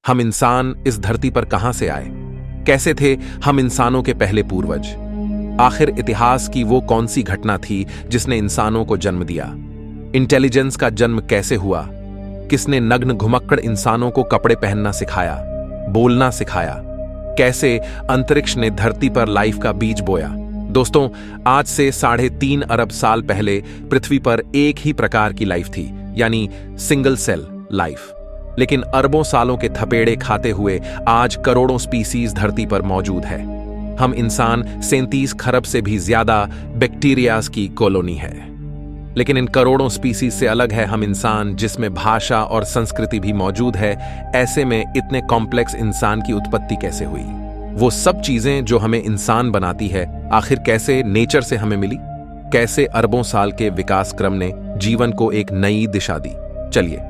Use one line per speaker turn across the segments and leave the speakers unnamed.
हम इंसान इस धरती पर कहां से आए? कैसे थे हम इंसानों के पहले पूर्वज? आखिर इतिहास की वो कौन सी घटना थी जिसने इंसानों को जन्म दिया? इंटेलिजेंस का जन्म कैसे हुआ? किसने नग्न घुमक्कड़ इंसानों को कपड़े पहनना सिखाया, बोलना सिखाया? कैसे अंतरिक्ष ने धरती पर लाइफ का बीज बोया? दोस्तों, आज से 3.5 अरब साल पहले पृथ्वी पर एक ही प्रकार की लाइफ थी, यानी सिंगल सेल लाइफ। लेकिन अरबों सालों के थपेड़े खाते हुए आज करोड़ों स्पीसीज धरती पर मौजूद है। हम इंसान 37 खरब से भी ज्यादा बैक्टीरियाज की कॉलोनी है। लेकिन इन करोड़ों स्पीसीज से अलग है हम इंसान, जिसमें भाषा और संस्कृति भी मौजूद है। ऐसे में इतने कॉम्प्लेक्स इंसान की उत्पत्ति कैसे हुई? वो सब चीजें जो हमें इंसान बनाती है, आखिर कैसे नेचर से हमें मिली? कैसे अरबों साल के विकास क्रम ने जीवन को एक नई दिशा दी? चलिए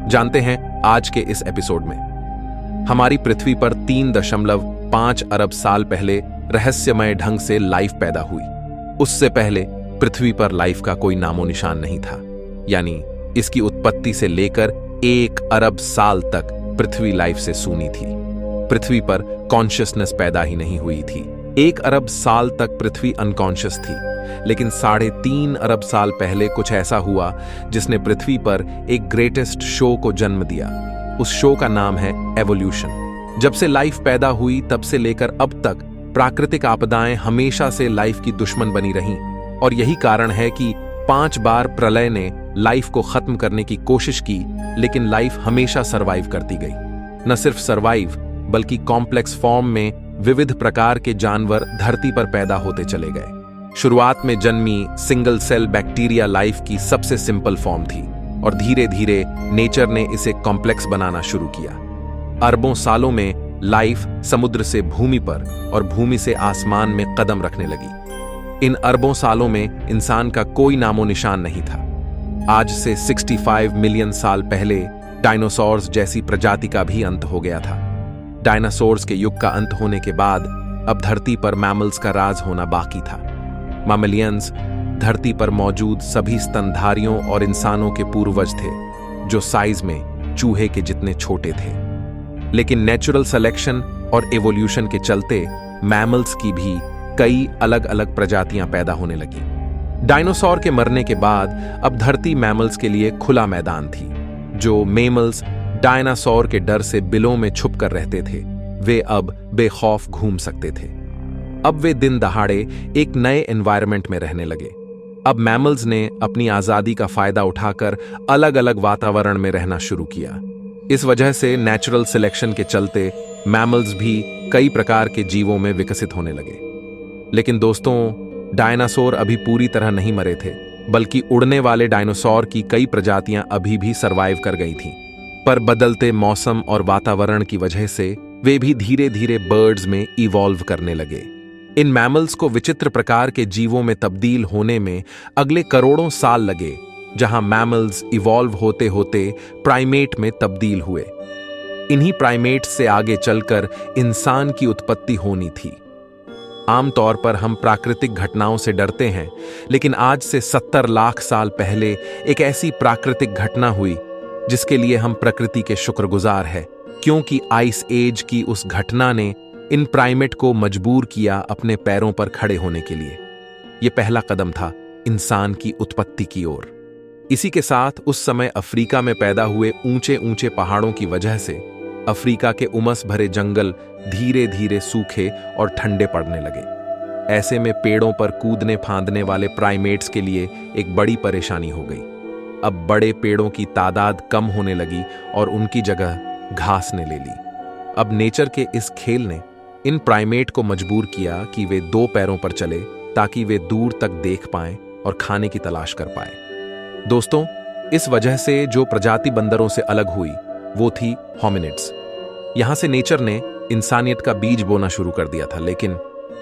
जानते हैं आज के इस एपिसोड में। हमारी पृथ्वी पर 3.5 अरब साल पहले रहस्यमय ढंग से लाइफ पैदा हुई। उससे पहले पृथ्वी पर लाइफ का कोई नामो निशान नहीं था, यानी इसकी उत्पत्ति से लेकर 1 अरब साल तक पृथ्वी लाइफ से सूनी थी। पृथ्वी पर कॉन्शियसनेस पैदा ही नहीं हुई थी। 1 अरब साल तक पृथ्वी अनकॉन्शियस थी, लेकिन 3.5 अरब साल पहले कुछ ऐसा हुआ जिसने पृथ्वी पर एक ग्रेटेस्ट शो को जन्म दिया। उस शो का नाम है एवोल्यूशन। जब से लाइफ पैदा हुई तब से लेकर अब तक प्राकृतिक आपदाएं हमेशा से लाइफ की दुश्मन बनी रहीं, और यही कारण है कि 5 बार प्रलय ने लाइफ को खत्म करने की कोशिश की, लेकिन लाइफ हमेशा सरवाइव करती गई। न सिर्फ सरवाइव, बल्कि कॉम्प्लेक्स फॉर्म में विविध प्रकार के जानवर धरती पर पैदा होते चले गए। शुरुआत में जन्मी सिंगल सेल बैक्टीरिया लाइफ की सबसे सिंपल फॉर्म थी, और धीरे धीरे नेचर ने इसे कॉम्प्लेक्स बनाना शुरू किया। अरबों सालों में लाइफ समुद्र से भूमि पर और भूमि से आसमान में कदम रखने लगी। इन अरबों सालों में इंसान का कोई नामो निशान नहीं था। आज से 65 मिलियन साल पहले डायनासोर्स जैसी प्रजाति का भी अंत हो गया था। डायनासोर्स के युग का अंत होने के बाद अब धरती पर मैमल्स का राज होना बाकी था। मैमलियंस धरती पर मौजूद सभी स्तनधारियों और इंसानों के पूर्वज थे, जो साइज में चूहे के जितने छोटे थे। लेकिन नेचुरल सिलेक्शन और एवोल्यूशन के चलते मैमल्स की भी कई अलग अलग प्रजातियां पैदा होने लगी। डायनासोर के मरने के बाद अब धरती मैमल्स के लिए खुला मैदान थी। जो मेमल्स डायनासोर के डर से बिलों में छुप कर रहते थे, वे अब बेखौफ घूम सकते थे। अब वे दिन दहाड़े एक नए एनवायरनमेंट में रहने लगे। अब मैमल्स ने अपनी आजादी का फायदा उठाकर अलग अलग वातावरण में रहना शुरू किया। इस वजह से नेचुरल सिलेक्शन के चलते मैमल्स भी कई प्रकार के जीवों में विकसित होने लगे। लेकिन दोस्तों, डायनासोर अभी पूरी तरह नहीं मरे थे, बल्कि उड़ने वाले डायनासोर की कई प्रजातियां अभी भी सरवाइव कर गई थीं। पर बदलते मौसम और वातावरण की वजह से वे भी धीरे धीरे बर्ड्स में इवॉल्व करने लगे। इन मैमल्स को विचित्र प्रकार के जीवों में तब्दील होने में अगले करोड़ों साल लगे, जहां मैमल्स इवॉल्व होते होते प्राइमेट में तब्दील हुए। इन्हीं प्राइमेट्स से आगे चलकर इंसान की उत्पत्ति होनी थी। आमतौर पर हम प्राकृतिक घटनाओं से डरते हैं, लेकिन आज से 70 लाख साल पहले एक ऐसी प्राकृतिक घटना हुई जिसके लिए हम प्रकृति के शुक्रगुजार हैं, क्योंकि आइस एज की उस घटना ने इन प्राइमेट को मजबूर किया अपने पैरों पर खड़े होने के लिए। यह पहला कदम था इंसान की उत्पत्ति की ओर। इसी के साथ उस समय अफ्रीका में पैदा हुए ऊंचे ऊंचे पहाड़ों की वजह से अफ्रीका के उमस भरे जंगल धीरे धीरे सूखे और ठंडे पड़ने लगे। ऐसे में पेड़ों पर कूदने फांदने वाले प्राइमेट्स के लिए एक बड़ी परेशानी हो गई। अब बड़े पेड़ों की तादाद कम होने लगी और उनकी जगह घास ने ले ली। अब नेचर के इस खेल ने इन प्राइमेट को मजबूर किया कि वे 2 पैरों पर चले, ताकि वे दूर तक देख पाएं और खाने की तलाश कर पाएं। दोस्तों, इस वजह से जो प्रजाति बंदरों से अलग हुई वो थी होमिनिड्स। यहां से नेचर ने इंसानियत का बीज बोना शुरू कर दिया था, लेकिन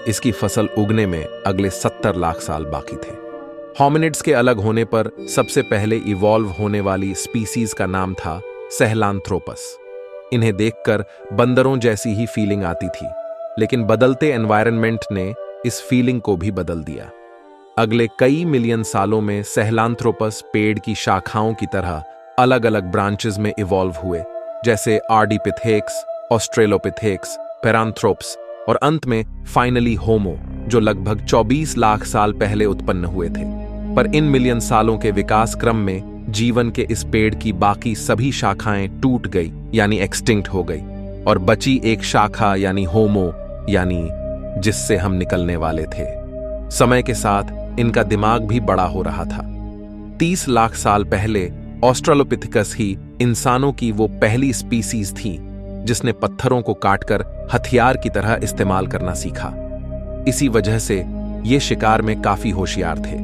इसकी फसल उगने में अगले 70 लाख साल बाकी थे। होमिनिड्स के अलग होने पर सबसे पहले इवॉल्व होने वाली स्पीसीज का नाम था सहेलांथ्रोपस। इन्हें देखकर बंदरों जैसी ही फीलिंग आती थी, लेकिन बदलते एनवायरनमेंट ने इस फीलिंग को भी बदल दिया। अगले कई मिलियन सालों में सहेलांथ्रोपस पेड़ की शाखाओं की तरह अलग अलग ब्रांचेस में इवॉल्व हुए, जैसे आर्डिपिथेक्स, ऑस्ट्रेलोपिथेक्स, पैरांथ्रोप्स और अंत में फाइनली होमो, जो लगभग 24 लाख साल पहले उत्पन्न हुए थे। पर इन मिलियन सालों के विकास क्रम में जीवन के इस पेड़ की बाकी सभी शाखाएं टूट गई यानी एक्सटिंक्ट हो गई, और बची एक शाखा यानी होमो, यानी जिससे हम निकलने वाले थे। समय के साथ इनका दिमाग भी बड़ा हो रहा था। 30 लाख साल पहले ऑस्ट्रेलोपिथेकस ही इंसानों की वो पहली स्पीसीज थी जिसने पत्थरों को काटकर हथियार की तरह इस्तेमाल करना सीखा। इसी वजह से ये शिकार में काफी होशियार थे।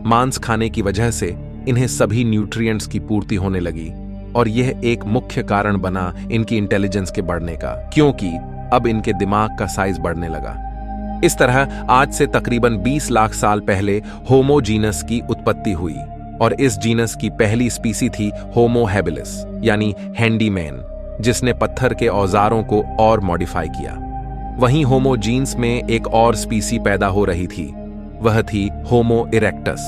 मांस खाने की वजह से इन्हें सभी न्यूट्रिएंट्स की पूर्ति होने लगी, और यह एक मुख्य कारण बना इनकी इंटेलिजेंस के बढ़ने का, क्योंकि अब इनके दिमाग का साइज बढ़ने लगा। इस तरह आज से तकरीबन 20 लाख साल पहले होमो जीनस की उत्पत्ति हुई, और इस जीनस की पहली स्पीसी थी होमो हैबिलिस यानी हैंडीमैन, जिसने पत्थर के औजारों को और मॉडिफाई किया। वहीं होमो जीन्स में एक और स्पीसी पैदा हो रही थी, वह थी होमो इरेक्टस,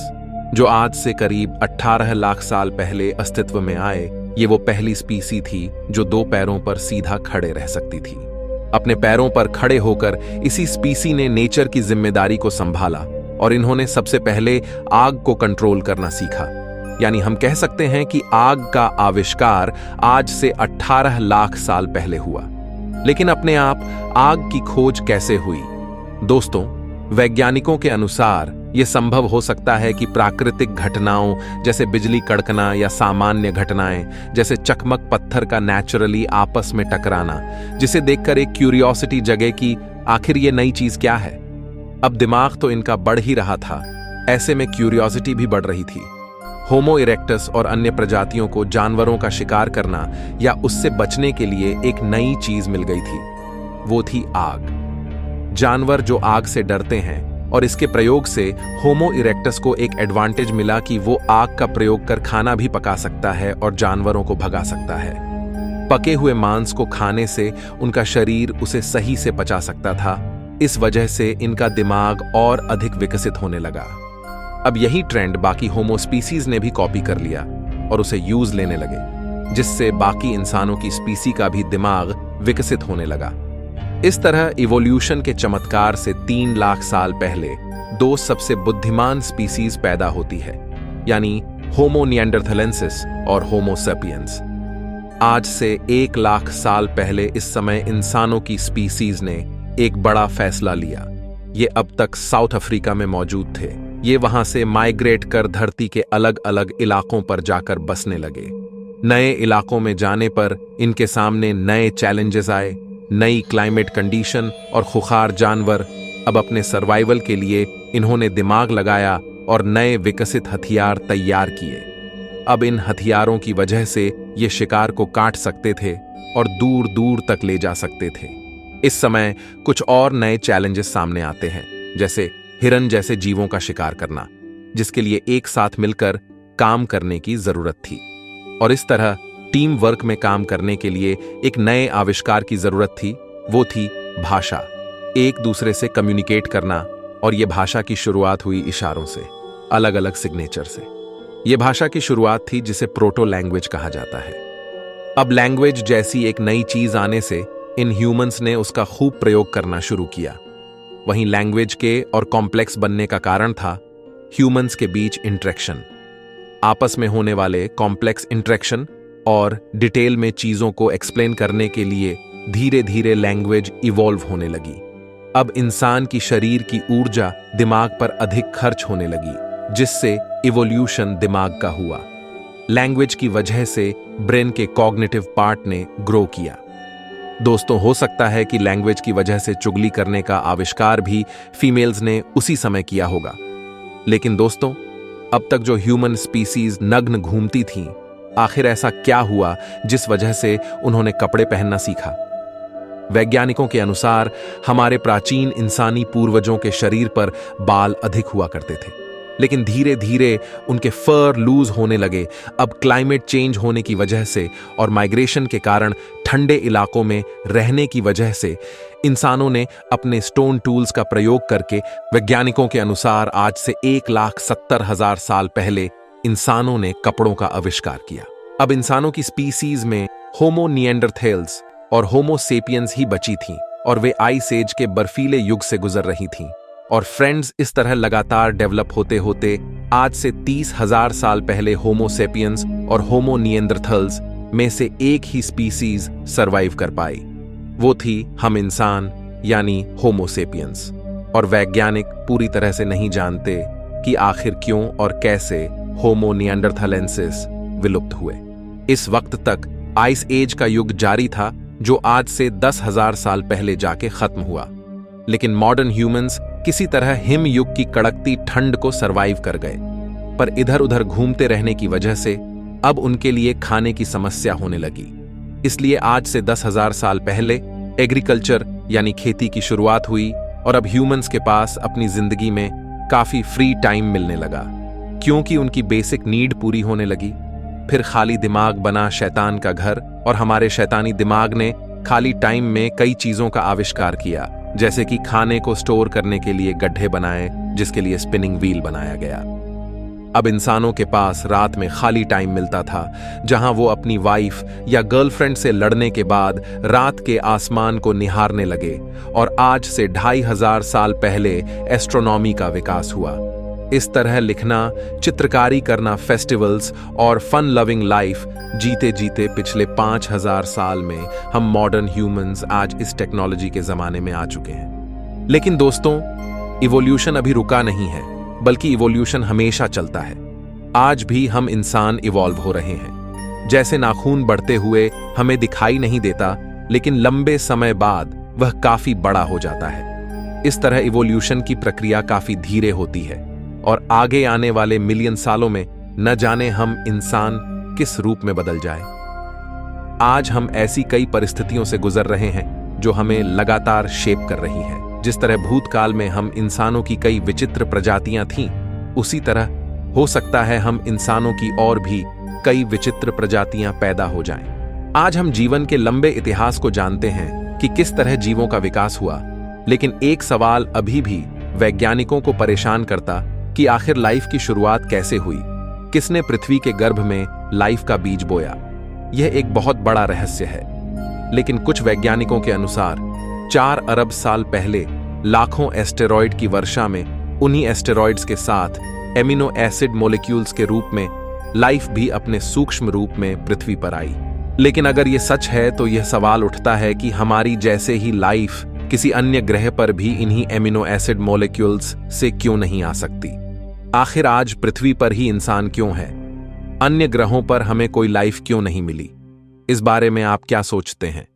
जो आज से करीब 18 लाख साल पहले अस्तित्व में आए। ये वो पहली स्पीसी थी जो 2 पैरों पर सीधा खड़े रह सकती थी। अपने पैरों पर खड़े होकर इसी स्पीसी ने नेचर की जिम्मेदारी को संभाला, और इन्होंने सबसे पहले आग को कंट्रोल करना सीखा। यानी हम कह सकते हैं कि आग का आविष्कार आज से 18 लाख साल पहले हुआ। लेकिन अपने आप आग की खोज कैसे हुई? दोस्तों, वैज्ञानिकों के अनुसार यह संभव हो सकता है कि प्राकृतिक घटनाओं जैसे बिजली कड़कना या सामान्य घटनाएं जैसे चकमक पत्थर का नेचुरली आपस में टकराना, जिसे देखकर एक क्यूरियोसिटी जगे कि आखिर ये नई चीज क्या है। अब दिमाग तो इनका बढ़ ही रहा था, ऐसे में क्यूरियोसिटी भी बढ़ रही थी। होमो इरेक्टस और अन्य प्रजातियों को जानवरों का शिकार करना या उससे बचने के लिए एक नई चीज मिल गई थी, वो थी आग। जानवर जो आग से डरते हैं, और इसके प्रयोग से होमो इरेक्टस को एक एडवांटेज मिला कि वो आग का प्रयोग कर खाना भी पका सकता है और जानवरों को भगा सकता है। पके हुए मांस को खाने से उनका शरीर उसे सही से पचा सकता था। इस वजह से इनका दिमाग और अधिक विकसित होने लगा। अब यही ट्रेंड बाकी होमो स्पीसीज ने भी कॉपी कर लिया और उसे यूज लेने लगे, जिससे बाकी इंसानों की स्पीसी का भी दिमाग विकसित होने लगा। इस तरह इवोल्यूशन के चमत्कार से 3 लाख साल पहले 2 सबसे बुद्धिमान स्पीसीज पैदा होती है, यानी होमो निएंडरथलेंसिस और होमो सेपियंस। आज से 1 लाख साल पहले इस समय इंसानों की स्पीसीज ने एक बड़ा फैसला लिया। ये अब तक साउथ अफ्रीका में मौजूद थे। ये वहां से माइग्रेट कर धरती के अलग अलग इलाकों पर जाकर बसने लगे। नए इलाकों में जाने पर इनके सामने नए चैलेंजेस आए, नई क्लाइमेट कंडीशन और खुखार जानवर। अब अपने सर्वाइवल के लिए इन्होंने दिमाग लगाया और नए विकसित हथियार तैयार किए। अब इन हथियारों की वजह से ये शिकार को काट सकते थे और दूर दूर तक ले जा सकते थे। इस समय कुछ और नए चैलेंजेस सामने आते हैं, जैसे हिरन जैसे जीवों का शिकार करना, जिसके लिए एक साथ मिलकर काम करने की जरूरत थी। और इस तरह टीम वर्क में काम करने के लिए एक नए आविष्कार की जरूरत थी, वो थी भाषा। एक दूसरे से कम्युनिकेट करना, और यह भाषा की शुरुआत हुई इशारों से, अलग अलग सिग्नेचर से। यह भाषा की शुरुआत थी जिसे प्रोटो लैंग्वेज कहा जाता है। अब लैंग्वेज जैसी एक नई चीज आने से इन ह्यूमंस ने उसका खूब प्रयोग करना शुरू किया। वहीं लैंग्वेज के और कॉम्प्लेक्स बनने का कारण था ह्यूमंस के बीच इंटरेक्शन, आपस में होने वाले कॉम्प्लेक्स इंटरेक्शन और डिटेल में चीजों को एक्सप्लेन करने के लिए धीरे धीरे लैंग्वेज इवॉल्व होने लगी। अब इंसान की शरीर की ऊर्जा दिमाग पर अधिक खर्च होने लगी, जिससे इवोल्यूशन दिमाग का हुआ। लैंग्वेज की वजह से ब्रेन के कॉग्निटिव पार्ट ने ग्रो किया। दोस्तों, हो सकता है कि लैंग्वेज की वजह से चुगली करने का आविष्कार भी फीमेल्स ने उसी समय किया होगा। लेकिन दोस्तों, अब तक जो ह्यूमन स्पीसीज नग्न घूमती थीं, आखिर ऐसा क्या हुआ जिस वजह से उन्होंने कपड़े पहनना सीखा? वैज्ञानिकों के अनुसार हमारे प्राचीन इंसानी पूर्वजों के शरीर पर बाल अधिक हुआ करते थे, लेकिन धीरे धीरे उनके फर लूज होने लगे। अब क्लाइमेट चेंज होने की वजह से और माइग्रेशन के कारण ठंडे इलाकों में रहने की वजह से इंसानों ने अपने स्टोन टूल्स का प्रयोग करके, वैज्ञानिकों के अनुसार आज से 1,70,000 साल पहले इंसानों ने कपड़ों का आविष्कार किया। अब इंसानों की स्पीसीज में होमो निएंडरथैल्स और होमो सेपियंस ही बची थीं और वे आइस एज के बर्फीले युग से गुजर रही थीं। और फ्रेंड्स, इस तरह लगातार डेवलप होते होते आज से 30,000 साल पहले होमो सेपियंस और होमो निएंडरथैल्स में से एक ही स्पीसीज सरवाइव कर पाई। वो थी हम इंसान, यानी होमो सेपियंस। और वैज्ञानिक पूरी तरह से नहीं जानते कि आखिर क्यों और कैसे होमो निएंडरथैलेंसिस विलुप्त हुए। इस वक्त तक आइस एज का युग जारी था, जो आज से 10,000 साल पहले जाके खत्म हुआ। लेकिन मॉडर्न ह्यूमंस किसी तरह हिम युग की कड़कती ठंड को सरवाइव कर गए, पर इधर उधर घूमते रहने की वजह से अब उनके लिए खाने की समस्या होने लगी। इसलिए आज से 10,000 साल पहले एग्रीकल्चर यानी खेती की शुरुआत हुई और अब ह्यूमंस के पास अपनी जिंदगी में काफी फ्री टाइम मिलने लगा, क्योंकि उनकी बेसिक नीड पूरी होने लगी। फिर खाली दिमाग बना शैतान का घर, और हमारे शैतानी दिमाग ने खाली टाइम में कई चीजों का आविष्कार किया, जैसे कि खाने को स्टोर करने के लिए गड्ढे बनाए, जिसके लिए स्पिनिंग व्हील बनाया गया। अब इंसानों के पास रात में खाली टाइम मिलता था, जहां वो अपनी वाइफ या गर्लफ्रेंड से लड़ने के बाद रात के आसमान को निहारने लगे। और आज से 2,500 साल पहले एस्ट्रोनॉमी का विकास हुआ। इस तरह लिखना, चित्रकारी करना, फेस्टिवल्स और फन लविंग लाइफ जीते जीते पिछले 5,000 साल में हम मॉडर्न ह्यूमंस आज इस टेक्नोलॉजी के जमाने में आ चुके हैं। लेकिन दोस्तों, इवोल्यूशन अभी रुका नहीं है, बल्कि इवोल्यूशन हमेशा चलता है। आज भी हम इंसान इवॉल्व हो रहे हैं। जैसे नाखून बढ़ते हुए हमें दिखाई नहीं देता, लेकिन लंबे समय बाद वह काफी बड़ा हो जाता है। इस तरह इवोल्यूशन की प्रक्रिया काफी धीरे होती है और आगे आने वाले मिलियन सालों में न जाने हम इंसान किस रूप में बदल जाए। आज हम ऐसी कई परिस्थितियों से गुजर रहे हैं जो हमें लगातार शेप कर रही है। जिस तरह भूतकाल में हम इंसानों की कई विचित्र प्रजातियां थीं, उसी तरह हो सकता है हम इंसानों की और भी कई विचित्र प्रजातियां पैदा हो जाएं। आज हम जीवन के लंबे इतिहास को जानते हैं कि किस तरह जीवों का विकास हुआ, लेकिन एक सवाल अभी भी वैज्ञानिकों को परेशान करता कि आखिर लाइफ की शुरुआत कैसे हुई, किसने पृथ्वी के गर्भ में लाइफ का बीज बोया। यह एक बहुत बड़ा रहस्य है। लेकिन कुछ वैज्ञानिकों के अनुसार 4 अरब साल पहले लाखों एस्टेरॉयड की वर्षा में उन्हीं एस्टेरॉयड्स के साथ एमिनो एसिड मॉलिक्यूल्स के रूप में लाइफ भी अपने सूक्ष्म रूप में पृथ्वी पर आई। लेकिन अगर यह सच है तो यह सवाल उठता है कि हमारी जैसे ही लाइफ किसी अन्य ग्रह पर भी इन्हीं एमिनो एसिड मॉलिक्यूल्स से क्यों नहीं आ सकती। आखिर आज पृथ्वी पर ही इंसान क्यों है, अन्य ग्रहों पर हमें कोई लाइफ क्यों नहीं मिली। इस बारे में आप क्या सोचते हैं?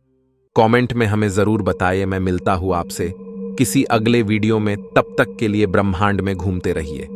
कमेंट में हमें जरूर बताइए। मैं मिलता हूं आपसे किसी अगले वीडियो में। तब तक के लिए ब्रह्मांड में घूमते रहिए।